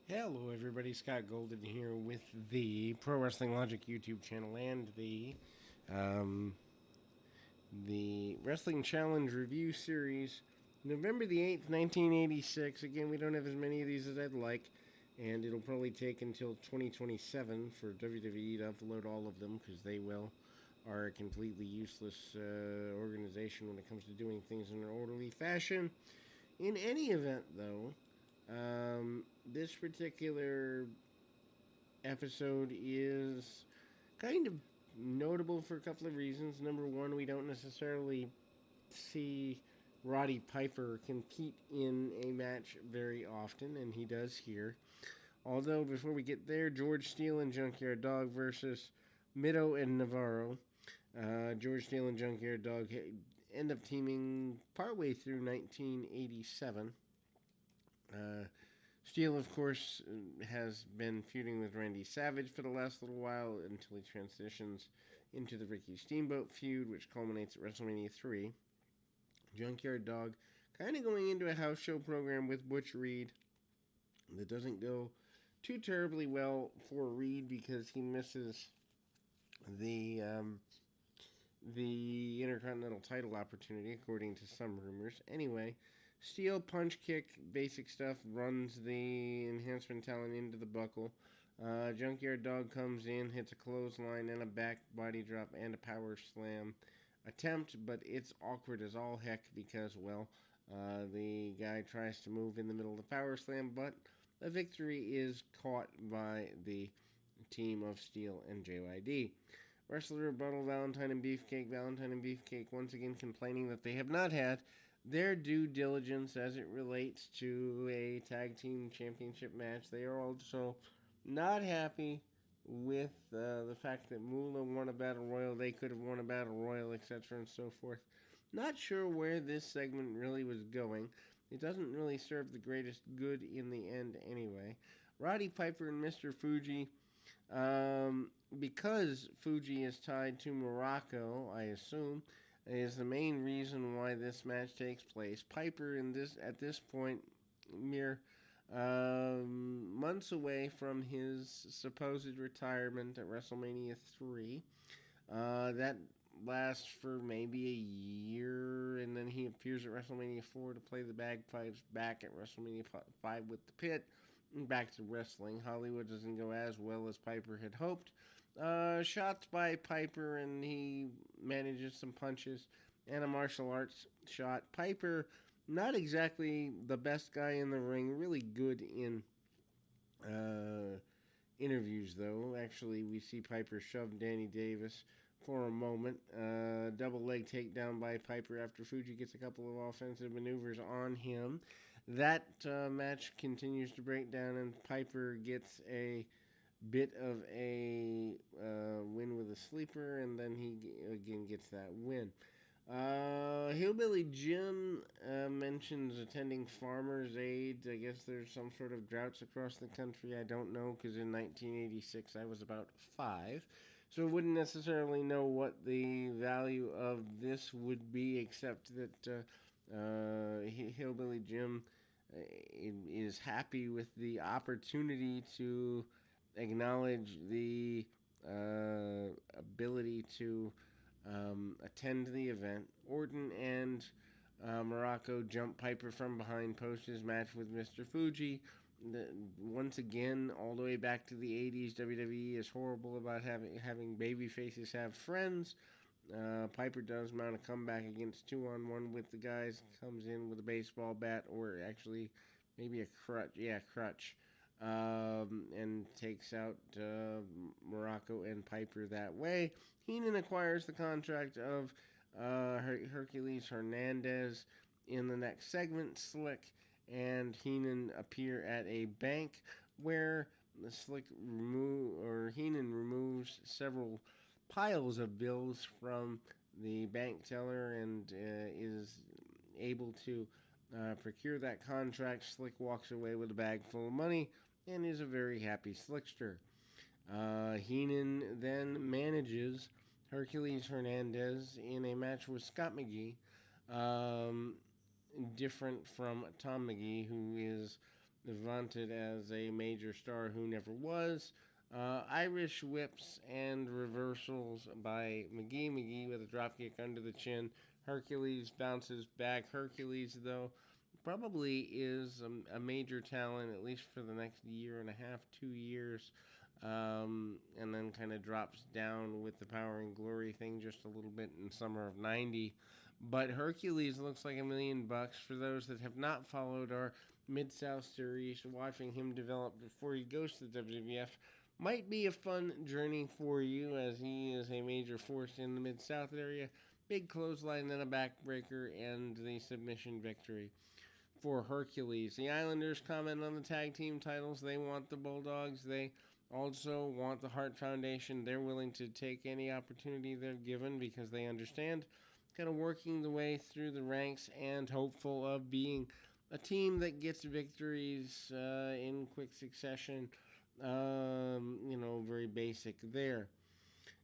Hello, everybody. Scott Golden here with the Pro Wrestling Logic YouTube channel and um, the Wrestling Challenge review series, November the 8th, 1986. Again, we don't have as many of these as I'd like, and it'll probably take until 2027 for WWE to upload all of them because they are a completely useless organization when it comes to doing things in an orderly fashion. In any event, though, this particular episode is kind of notable for a couple of reasons. Number one, we don't necessarily see Roddy Piper compete in a match very often, and he does here. Although, before we get there, George Steele and Junkyard Dog versus Mito and Navarro. George Steele and Junkyard Dog end up teaming partway through 1987. Steele, of course, has been feuding with Randy Savage for the last little while until he transitions into the Ricky Steamboat feud, which culminates at WrestleMania 3. Junkyard Dog kind of going into a house show program with Butch Reed that doesn't go too terribly well for Reed because he misses the the Intercontinental title opportunity, according to some rumors. Anyway, Steel, punch, kick, basic stuff, runs the enhancement talent into the buckle. Junkyard Dog comes in, hits a clothesline and a back body drop and a power slam attempt, but it's awkward as all heck because, well, the guy tries to move in the middle of the power slam, but the victory is caught by the team of Steel and JYD. Wrestler rebuttal, Valentine and Beefcake once again complaining that they have not had their due diligence as it relates to a tag team championship match. They are also not happy with the fact that Moolah won a battle royal. They could have won a battle royal, etc., and so forth. Not sure where this segment really was going. It doesn't really serve the greatest good in the end anyway. Roddy Piper and Mr. Fuji, because Fuji is tied to Morocco, I assume, is the main reason why this match takes place. Piper at this point, mere months away from his supposed retirement at WrestleMania 3. That lasts for maybe a year, and then he appears at WrestleMania 4 to play the bagpipes back at WrestleMania 5 with the Pit. Back to wrestling. Hollywood doesn't go as well as Piper had hoped. Shots by Piper, and he manages some punches and a martial arts shot. Piper, not exactly the best guy in the ring, really good in interviews, though. Actually, we see Piper shove Danny Davis for a moment. Double leg takedown by Piper after Fuji gets a couple of offensive maneuvers on him. That match continues to break down, and Piper gets a bit of a win with a sleeper, and then he again gets that win. Hillbilly Jim mentions attending Farmers Aid. I guess there's some sort of droughts across the country. I don't know, because in 1986 I was about 5. So I wouldn't necessarily know what the value of this would be, except that Hillbilly Jim is happy with the opportunity to acknowledge the ability to attend the event. Orton and Morocco jump Piper from behind, post his match with Mr. Fuji. Once again, all the way back to the 80s, WWE is horrible about having baby faces have friends. Piper does mount a comeback against 2-on-1 with the guys, comes in with a baseball bat, or actually maybe a crutch. Yeah, crutch. And takes out Morocco and Piper that way. Heenan acquires the contract of Hercules Hernandez in the next segment. Slick and Heenan appear at a bank where Heenan removes several piles of bills from the bank teller and is able to procure that contract. Slick walks away with a bag full of money and is a very happy Slickster. Heenan then manages Hercules Hernandez in a match with Scott McGee, different from Tom McGee, who is vaunted as a major star who never was. Irish whips and reversals by McGee. McGee with a dropkick under the chin. Hercules bounces back. Hercules, though, probably is a major talent, at least for the next year and a half, 2 years. And then kind of drops down with the power and glory thing just a little bit in summer of 90. But Hercules looks like $1,000,000 for those that have not followed our Mid South series. Watching him develop before he goes to the WWF might be a fun journey for you, as he is a major force in the Mid South area. Big clothesline, then a backbreaker, and the submission victory for Hercules. The Islanders comment on the tag team titles. They want the Bulldogs. They also want the Hart Foundation. They're willing to take any opportunity they're given because they understand kind of working the way through the ranks and hopeful of being a team that gets victories in quick succession. Very basic there.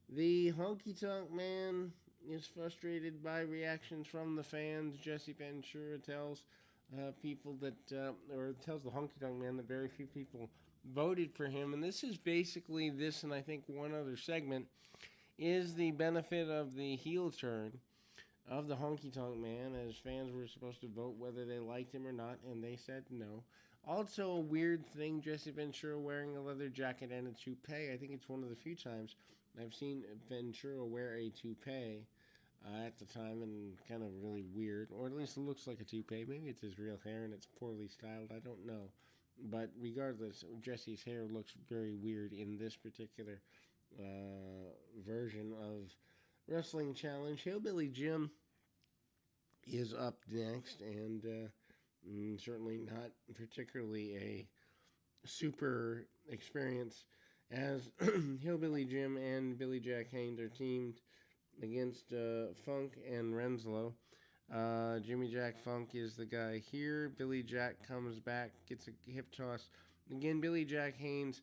The Honky Tonk Man is frustrated by reactions from the fans. Jesse Ventura tells people that, or tells the Honky Tonk Man that very few people voted for him. And this is basically this, and I think one other segment, is the benefit of the heel turn of the Honky Tonk Man, as fans were supposed to vote whether they liked him or not, and they said no. Also, a weird thing, Jesse Ventura wearing a leather jacket and a toupee. I think it's one of the few times I've seen Ventura wear a toupee at the time, and kind of really weird, or at least it looks like a toupee. Maybe it's his real hair and it's poorly styled, I don't know. But regardless, Jesse's hair looks very weird in this particular version of Wrestling Challenge. Hillbilly Jim is up next, and certainly not particularly a super experience, as Hillbilly Jim and Billy Jack Haynes are teamed against Funk and Renslow. Jimmy Jack Funk is the guy here. Billy Jack comes back, gets a hip toss. Again, Billy Jack Haynes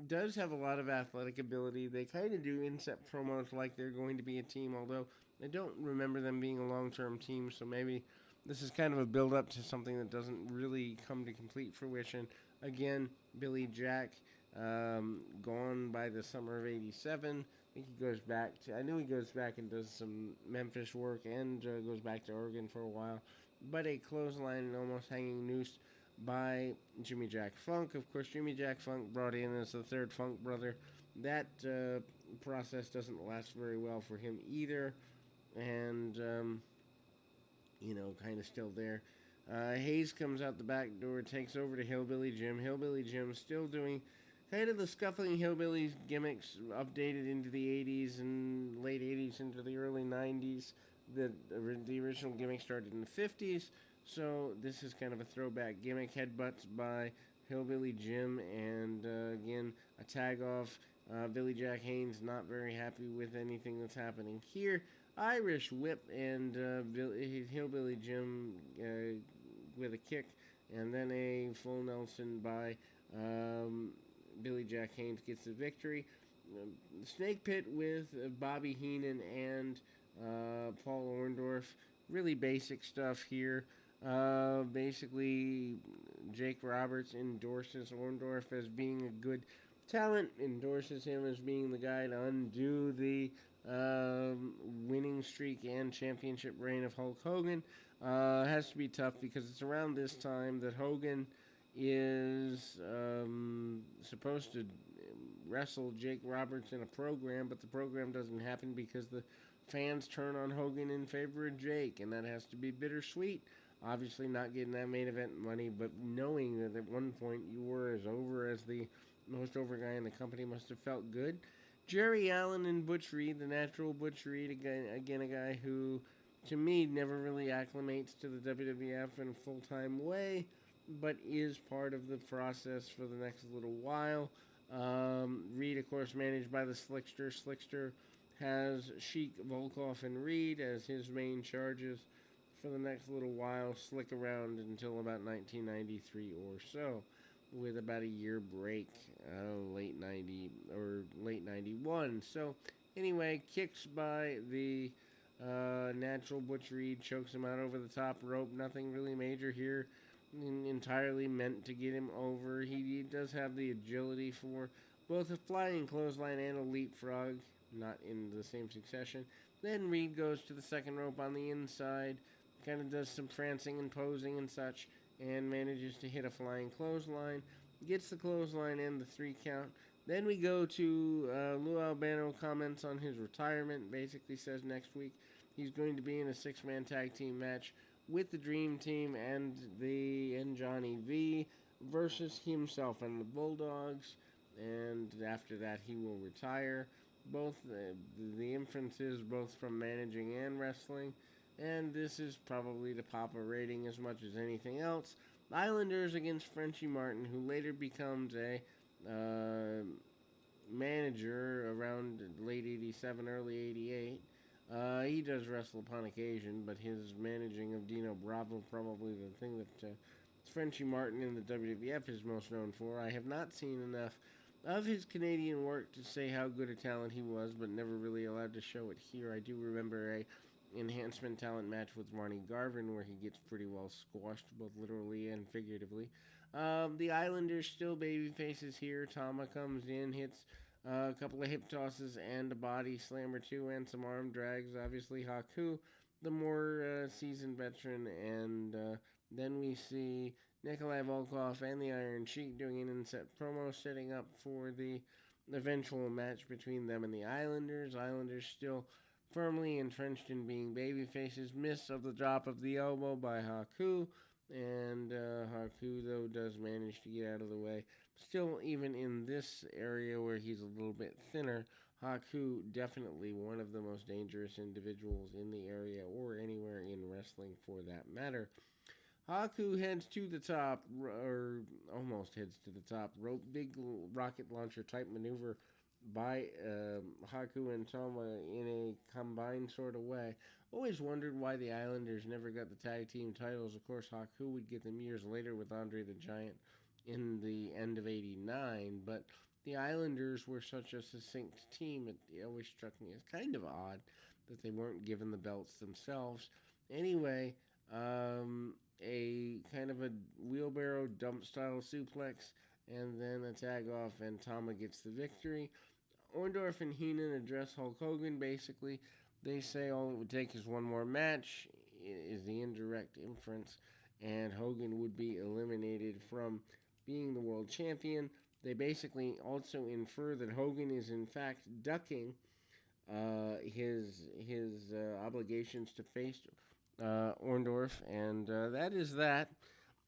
does have a lot of athletic ability. They kind of do inset promos like they're going to be a team, although I don't remember them being a long-term team, so maybe this is kind of a build-up to something that doesn't really come to complete fruition. Again, Billy Jack, gone by the summer of '87. I think he goes back to, I knew he goes back and does some Memphis work and goes back to Oregon for a while. But a clothesline and almost hanging noose by Jimmy Jack Funk. Of course, Jimmy Jack Funk brought in as the third Funk brother. That process doesn't last very well for him either. And, kind of still there. Hayes comes out the back door, takes over to Hillbilly Jim. Hillbilly Jim still doing kind of the scuffling hillbilly gimmicks, updated into the 80s and late 80s into the early 90s. The original gimmick started in the 50s, so this is kind of a throwback gimmick. Headbutts by Hillbilly Jim, and again, a tag off. Billy Jack Haynes not very happy with anything that's happening here. Irish whip and Hillbilly Jim with a kick, and then a full Nelson by Billy Jack Haynes gets the victory. Snake Pit with Bobby Heenan and Paul Orndorff. Really basic stuff here. Basically, Jake Roberts endorses Orndorff as being a good talent, endorses him as being the guy to undo the winning streak and championship reign of Hulk Hogan. Has to be tough because it's around this time that Hogan is supposed to wrestle Jake Roberts in a program, but the program doesn't happen because the fans turn on Hogan in favor of Jake, and that has to be bittersweet. Obviously not getting that main event money, but knowing that at one point you were as over as the most over guy in the company must have felt good. Jerry Allen and Butch Reed, the natural Butch Reed, again a guy who, to me, never really acclimates to the WWF in a full-time way, but is part of the process for the next little while. Reed, of course, managed by the Slickster. Slickster has Sheik, Volkov, and Reed as his main charges for the next little while. Slick around until about 1993 or so, with about a year break, late 90 or late 91. So, anyway, kicks by the natural Butch Reed, chokes him out over the top rope. Nothing really major here. entirely meant to get him over. He does have the agility for both a flying clothesline and a leapfrog, not in the same succession. Then Reed goes to the second rope on the inside, kind of does some prancing and posing and such, and manages to hit a flying clothesline. Gets the clothesline and the 3 count. Then we go to Lou Albano comments on his retirement. Basically says next week he's going to be in a 6-man tag team match with the Dream Team and Johnny V versus himself and the Bulldogs. And after that, he will retire. Both the inferences, both from managing and wrestling, and this is probably to pop a rating as much as anything else. Islanders against Frenchie Martin, who later becomes a manager around late '87, early '88. He does wrestle upon occasion, but his managing of Dino Bravo probably the thing that Frenchie Martin in the WWF is most known for. I have not seen enough of his Canadian work to say how good a talent he was, but never really allowed to show it here. I do remember a enhancement talent match with Ronnie Garvin where he gets pretty well squashed, both literally and figuratively. The Islanders still baby faces here. Tama comes in, hits a couple of hip tosses and a body slam or two and some arm drags. Obviously, Haku, the more seasoned veteran, and then we see Nikolai Volkov and the Iron Sheik doing an inset promo setting up for the eventual match between them and the Islanders. Islanders still firmly entrenched in being babyfaces. Miss of the drop of the elbow by Haku, and Haku, though, does manage to get out of the way. Still, even in this area where he's a little bit thinner, Haku definitely one of the most dangerous individuals in the area or anywhere in wrestling for that matter. Haku heads to the top, or almost heads to the top. Big rocket launcher type maneuver by Haku and Tama in a combined sort of way. Always wondered why the Islanders never got the tag team titles. Of course, Haku would get them years later with Andre the Giant in the end of '89, but the Islanders were such a succinct team, it always struck me as kind of odd that they weren't given the belts themselves. Anyway, a kind of a wheelbarrow dump style suplex, and then a tag off, and Tama gets the victory. Orndorff and Heenan address Hulk Hogan. Basically, they say all it would take is one more match, is the indirect inference, and Hogan would be eliminated from being the world champion. They basically also infer that Hogan is in fact ducking his obligations to face Orndorff, and that is that.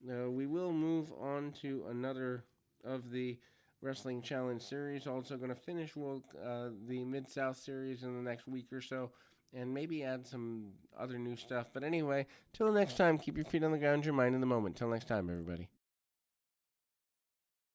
We will move on to another of the Wrestling Challenge series. Also going to finish the Mid-South series in the next week or so, and maybe add some other new stuff. But anyway, till next time, keep your feet on the ground, your mind in the moment. Till next time, everybody.